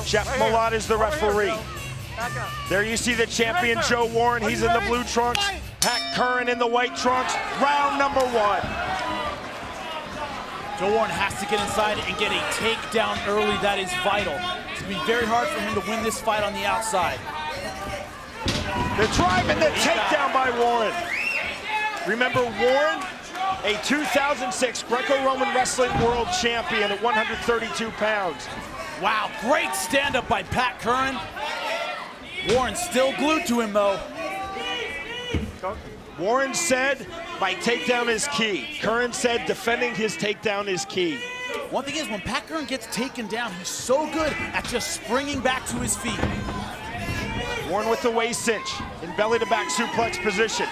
Jeff Malott is the referee. There you see the champion Joe Warren. He's in the blue trunks. Pat Curran in the white trunks. Round number 1. Joe Warren has to get inside and get a takedown early. That is vital. It's going to be very hard for him to win this fight on the outside. The drive and the takedown by Warren. Remember Warren, a 2006 Greco-Roman Wrestling World Champion at 132 pounds. Wow, great stand-up by Pat Curran. Warren still glued to him, though. Warren said, my takedown is key. Curran said, defending his takedown is key. One thing is, when Pat Curran gets taken down, he's so good at just springing back to his feet. Warren with the waist cinch in belly-to-back suplex position.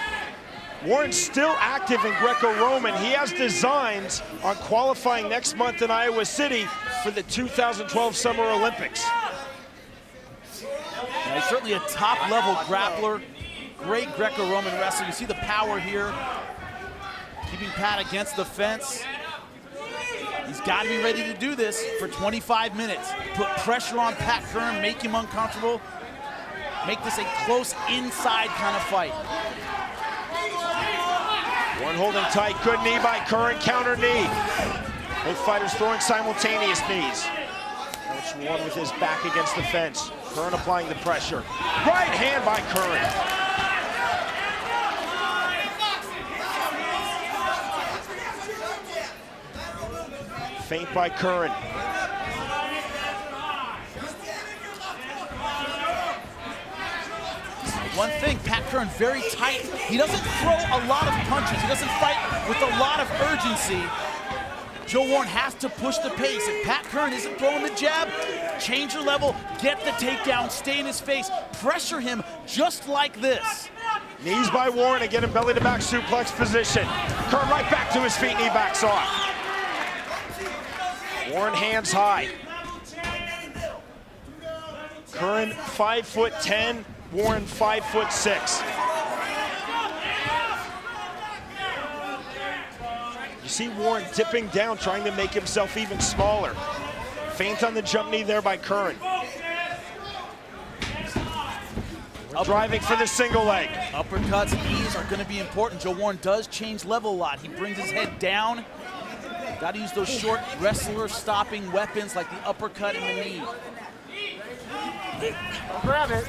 Warren's still active in Greco-Roman. He has designs on qualifying next month in Iowa City for the 2012 Summer Olympics. Yeah, he's certainly a top-level grappler. Great Greco-Roman wrestler. You see the power here. Keeping Pat against the fence. He's got to be ready to do this for 25 minutes. Put pressure on Pat Curran, make him uncomfortable. Make this a close inside kind of fight. Warren holding tight, good knee by Curran, counter knee. Both fighters throwing simultaneous knees. Coach Warren with his back against the fence. Curran applying the pressure. Right hand by Curran. Feint by Curran. One thing, Pat Curran very tight. He doesn't throw a lot of punches. He doesn't fight with a lot of urgency. Joe Warren has to push the pace. If Pat Curran isn't throwing the jab, change your level, get the takedown, stay in his face, pressure him just like this. Knees by Warren, again in belly-to-back suplex position. Curran right back to his feet, knee backs off. Warren hands high. Curran 5'10", Warren 5'6". You see Warren dipping down, trying to make himself even smaller. Feint on the jump knee there by Curran. Driving for the single leg. Uppercuts, knees are going to be important. Joe Warren does change level a lot. He brings his head down. Got to use those short wrestler stopping weapons like the uppercut and the knee. Grab it.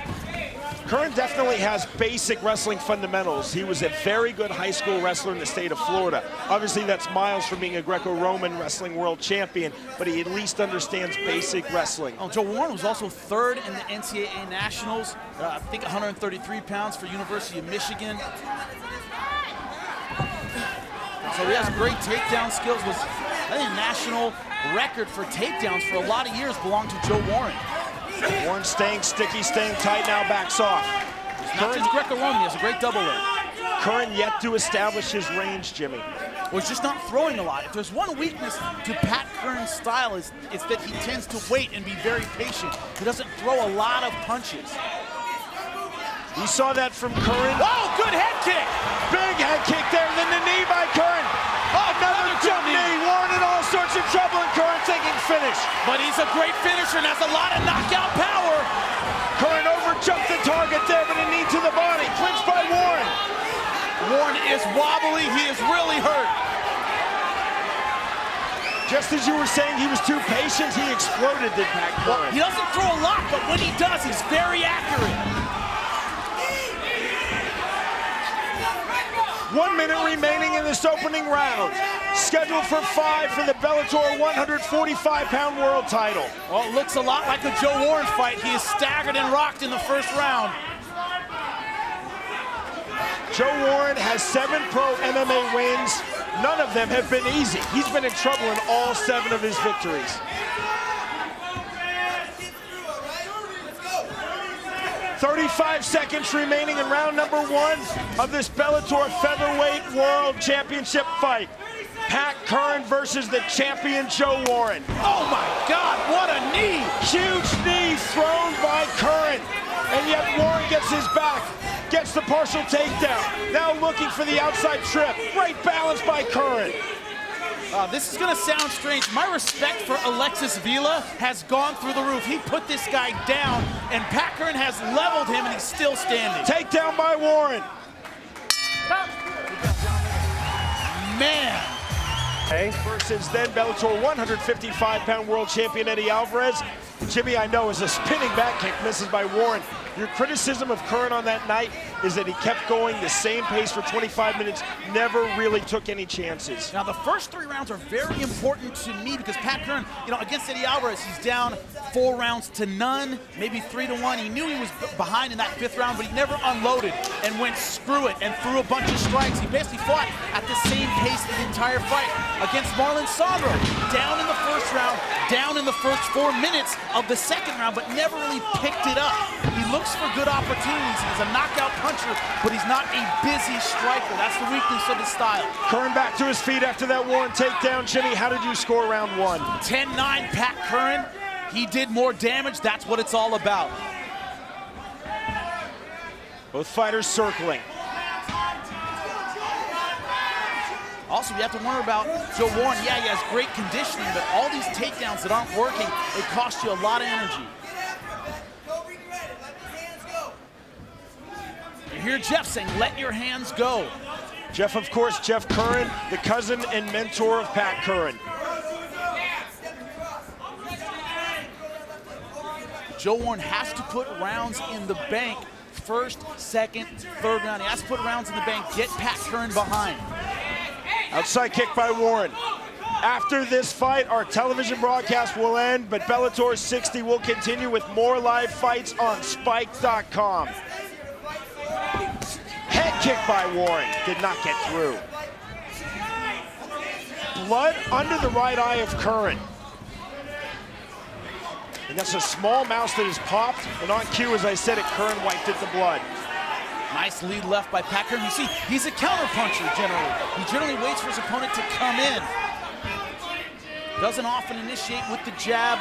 Curran definitely has basic wrestling fundamentals. He was a very good high school wrestler in the state of Florida. Obviously, that's miles from being a Greco-Roman Wrestling World Champion, but he at least understands basic wrestling. Oh, Joe Warren was also third in the NCAA Nationals. I think 133 pounds for University of Michigan. So he has great takedown skills. Was, I think, a national record for takedowns for a lot of years belonged to Joe Warren. Warren staying sticky, staying tight, now backs off. Not just Greco-Roman, he has a great double leg. Curran yet to establish his range, Jimmy. Well, he's just not throwing a lot. If there's one weakness to Pat Curran's style, it's that he tends to wait and be very patient. He doesn't throw a lot of punches. You saw that from Curran. Oh, good head kick! Big head kick there, then the knee by Curran. Oh, another jump knee. Warren in all sorts of trouble, and Curran taking finish. But he's a great finisher and has a lot of knockout power. Curran overjumped the target there, but a knee to the body. Clinched by Warren. Warren is wobbly. He is really hurt. Just as you were saying he was too patient, he exploded, did Pat Curran. He doesn't throw a lot, but when he does, he's very accurate. 1 minute remaining in this opening round. Scheduled for 5 for the Bellator 145-pound world title. Well, it looks a lot like a Joe Warren fight. He is staggered and rocked in the first round. Joe Warren has 7 pro MMA wins. None of them have been easy. He's been in trouble in all 7 of his victories. 35 seconds remaining in round number 1 of this Bellator Featherweight World Championship fight. Pat Curran versus the champion Joe Warren. Oh my God, what a knee! Huge knee thrown by Curran, and yet Warren gets his back, gets the partial takedown. Now looking for the outside trip. Great balance by Curran. This is gonna sound strange. My respect for Alexis Villa has gone through the roof. He put this guy down, and Pat Curran has leveled him, and he's still standing. Takedown by Warren. Man. Versus then Bellator 155-pound world champion Eddie Alvarez. Jimmy, I know, is a spinning back kick, misses by Warren. Your criticism of Curran on that night is that he kept going the same pace for 25 minutes, never really took any chances. Now, the first 3 rounds are very important to me because Pat Curran, against Eddie Alvarez, he's down 4 rounds to none, maybe 3 to 1. He knew he was behind in that 5th round, but he never unloaded and went screw it and threw a bunch of strikes. He basically fought at the same pace the entire fight. Against Marlon Sandro, down in the 1st round, down in the first 4 minutes of the 2nd round, but never really picked it up. He looks for good opportunities. He's a knockout puncher, but he's not a busy striker. That's the weakness of his style. Curran back to his feet after that Warren takedown. Jimmy, how did you score round 1? 10-9 Pat Curran. He did more damage. That's what it's all about. Both fighters circling. Also, you have to wonder about Joe Warren. Yeah, he has great conditioning, but all these takedowns that aren't working, they cost you a lot of energy. You hear Jeff saying, let your hands go. Jeff, of course, Jeff Curran, the cousin and mentor of Pat Curran. Joe Warren has to put rounds in the bank. 1st, 2nd, 3rd round. He has to put rounds in the bank, get Pat Curran behind. Outside kick by Warren. After this fight, our television broadcast will end, but Bellator 60 will continue with more live fights on Spike.com. Head kick by Warren, did not get through. Blood under the right eye of Curran. And that's a small mouse that is popped, and on cue, as I said it, Curran wiped at the blood. Nice lead left by Pat Curran. You see, he's a counterpuncher generally. He generally waits for his opponent to come in. Doesn't often initiate with the jab.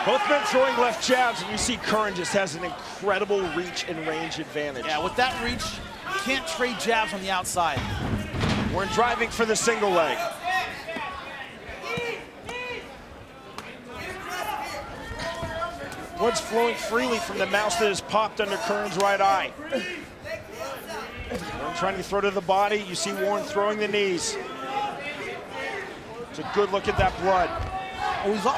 Both men throwing left jabs, and you see Curran just has an incredible reach and range advantage. Yeah, with that reach, you can't trade jabs on the outside. We're driving for the single leg. Blood's flowing freely from the mouse that is popped under Curran's right eye. Curran trying to throw to the body. You see Warren throwing the knees. It's a good look at that blood.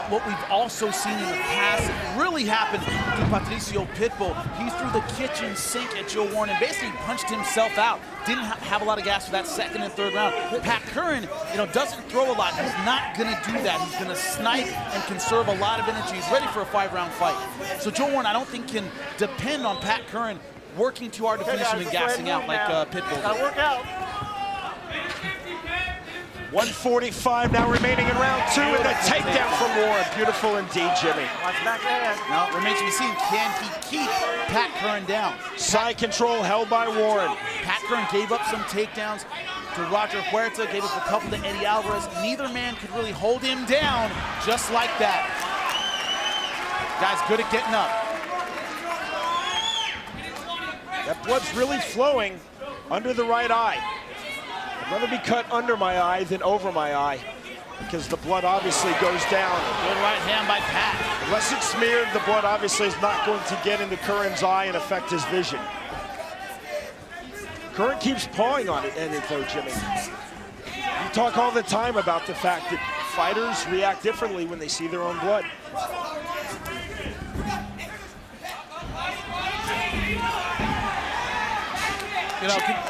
What we've also seen in the past, it really happened to Patricio Pitbull. He threw the kitchen sink at Joe Warren and basically punched himself out. Didn't have a lot of gas for that 2nd and 3rd round. Pat Curran, doesn't throw a lot. He's not gonna do that. He's gonna snipe and conserve a lot of energy. He's ready for a 5-round fight. So Joe Warren, I don't think, can depend on Pat Curran working too hard to finish him and gassing out like Pitbull. Gotta work out. 145 now remaining in round 2, and a takedown from Warren. Beautiful indeed, Jimmy. Watch back ahead. Now it remains to be seen, can he keep Pat Curran down? Side control held by Warren. Pat Curran gave up some takedowns to Roger Huerta, gave up a couple to Eddie Alvarez. Neither man could really hold him down just like that. Guy's good at getting up. That blood's really flowing under the right eye. I'd rather be cut under my eye than over my eye, because the blood obviously goes down. Good right hand by Pat. Unless it's smeared, the blood obviously is not going to get into Curran's eye and affect his vision. Curran keeps pawing on it, though, Jimmy. You talk all the time about the fact that fighters react differently when they see their own blood.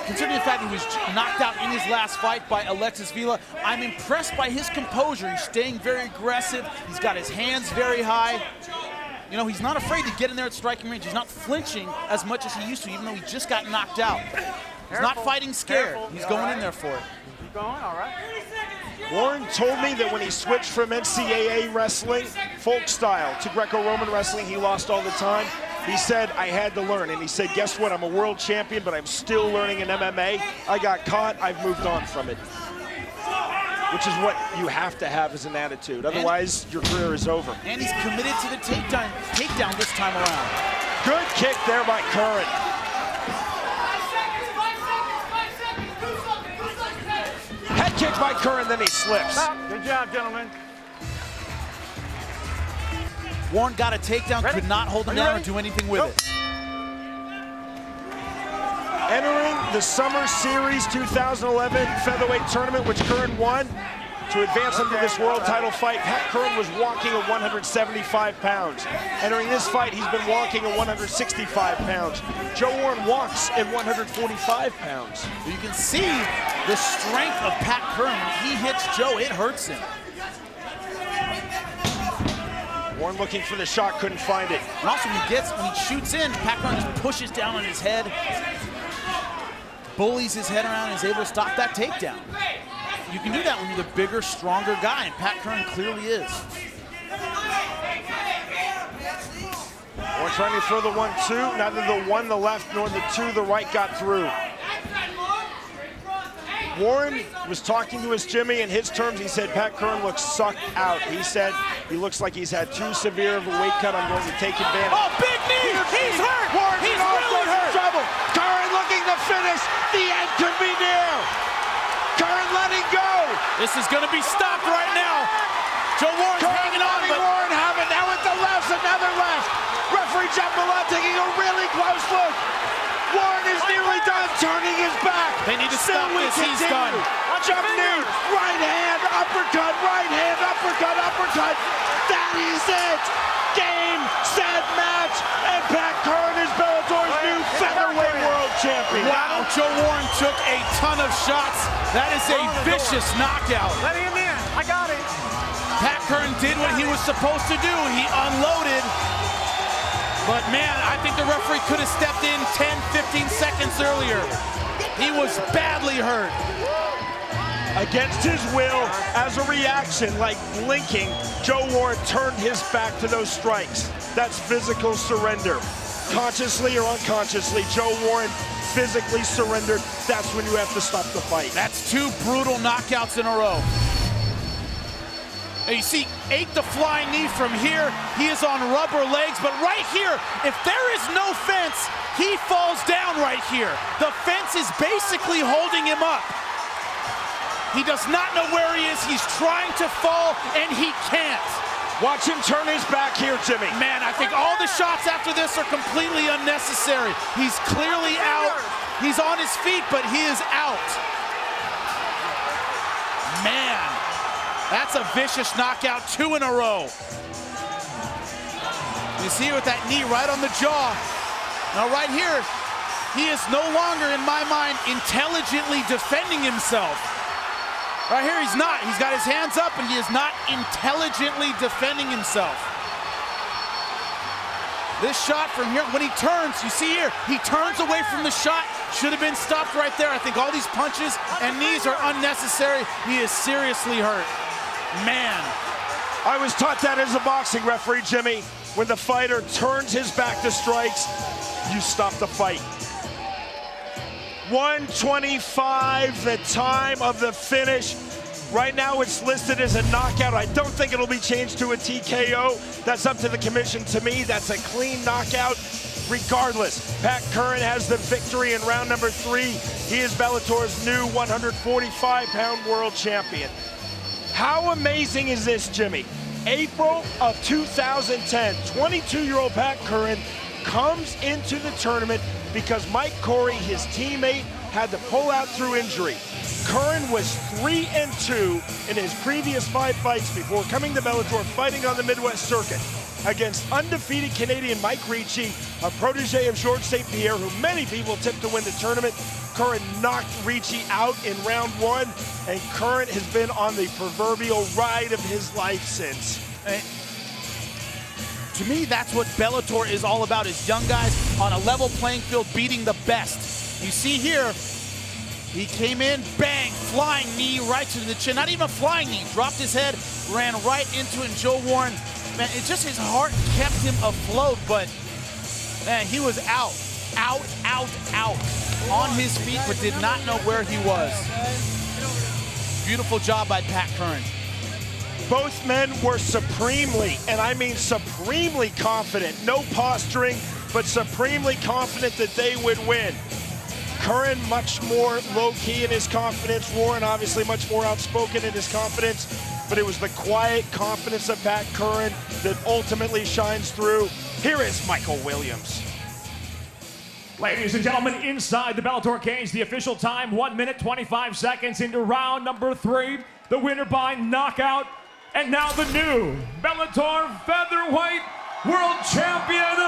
Considering the fact that he was knocked out in his last fight by Alexis Villa, I'm impressed by his composure. He's staying very aggressive. He's got his hands very high. He's not afraid to get in there at striking range. He's not flinching as much as he used to, even though he just got knocked out. He's not fighting scared. He's going in there for it. Keep going, all right. Warren told me that when he switched from NCAA wrestling, folk style, to Greco-Roman wrestling, he lost all the time. He said, I had to learn. And he said, guess what? I'm a world champion, but I'm still learning in MMA. I got caught. I've moved on from it. Which is what you have to have as an attitude. Otherwise, your career is over. And he's committed to the takedown this time around. Good kick there by Curran. kick by Curran, then he slips. Stop. Good job, gentlemen. Warren got a takedown, Ready? could not hold him Are you down or ready? do anything with Go. it. Entering the Summer Series 2011 featherweight tournament, which Curran won, to advance into this world title fight, Pat Curran was walking at 175 pounds. Entering this fight, he's been walking at 165 pounds. Joe Warren walks at 145 pounds. You can see the strength of Pat Curran. When he hits Joe, it hurts him. Warren looking for the shot, couldn't find it. And also when he shoots in, Pat Curran just pushes down on his head, bullies his head around, and is able to stop that takedown. You can do that when you're the bigger, stronger guy, and Pat Curran clearly is. Warren trying to throw the 1-2. Neither the 1, the left, nor the 2, the right got through. Warren was talking to his Jimmy. In his terms, he said Pat Curran looks sucked out. He said he looks like he's had too severe of a weight cut. I'm going to take advantage. Oh, big knee! He's hurt! Warren He's also really in hurt! trouble. Curran looking to finish. The end could be near. Curran letting go. This is going to be stopped right now. Joe Warren's hanging on, letting but Warren have it. Now with the left, another left. Referee Jeff Millett taking a really close look. Warren is nearly done, turning his back. They need to Still stop we this. He's continue. done. Jump knee, right hand, uppercut, right hand, uppercut, uppercut. That is it. Game, set, match, and Pat Curran is Bellator's new featherweight world champion. wow, Joe Warren took a ton of shots. That is a vicious knockout. Let him in. I got it. Pat Curran did what he was supposed to do. He unloaded. But man, I think the referee could have stepped in 10, 15 seconds earlier. He was badly hurt. Against his will, as a reaction, like blinking, Joe Warren turned his back to those strikes. That's physical surrender. Consciously or unconsciously, Joe Warren physically surrendered. That's when you have to stop the fight. That's 2 brutal knockouts in a row. And you see, ate the flying knee from here. He is on rubber legs, but right here, if there is no fence, he falls down right here. The fence is basically holding him up. He does not know where he is. He's trying to fall, and he can't. Watch him turn his back here, Jimmy. Man, I think all the shots after this are completely unnecessary. He's clearly out. He's on his feet, but he is out. Man, that's a vicious knockout, 2 in a row. You see with that knee right on the jaw. Now right here, he is no longer, in my mind, intelligently defending himself. Right here, he's not. He's got his hands up, and he is not intelligently defending himself. This shot from here, when he turns, you see here, he turns away from the shot. Should have been stopped right there. I think all these punches and knees are unnecessary. He is seriously hurt. Man. I was taught that as a boxing referee, Jimmy. When the fighter turns his back to strikes, you stop the fight. 1:25, the time of the finish. Right now it's listed as a knockout. I don't think it'll be changed to a TKO. That's up to the commission. To me, that's a clean knockout. Regardless, Pat Curran has the victory in round number 3. He is Bellator's new 145-pound world champion. How amazing is this, Jimmy? April of 2010, 22-year-old Pat Curran comes into the tournament because Mike Corey, his teammate, had to pull out through injury. Curran was 3-2 in his previous 5 fights before coming to Bellator, fighting on the Midwest circuit against undefeated Canadian Mike Ricci, a protege of Georges St. Pierre, who many people tipped to win the tournament. Curran knocked Ricci out in round 1, and Curran has been on the proverbial ride of his life since. To me, that's what Bellator is all about, is young guys on a level playing field beating the best. You see here, he came in, bang, flying knee right to the chin. Not even a flying knee, dropped his head, ran right into it. And Joe Warren, man, it's just his heart kept him afloat, but man, he was out, on his feet, but did not know where he was. Beautiful job by Pat Curran. Both men were supremely, and I mean supremely confident, no posturing, but supremely confident that they would win. Curran much more low-key in his confidence. Warren obviously much more outspoken in his confidence, but it was the quiet confidence of Pat Curran that ultimately shines through. Here is Michael Williams. Ladies and gentlemen, inside the Bellator cage, the official time, 1 minute, 25 seconds into round number 3. The winner by knockout, and now the new Bellator Featherweight World Champion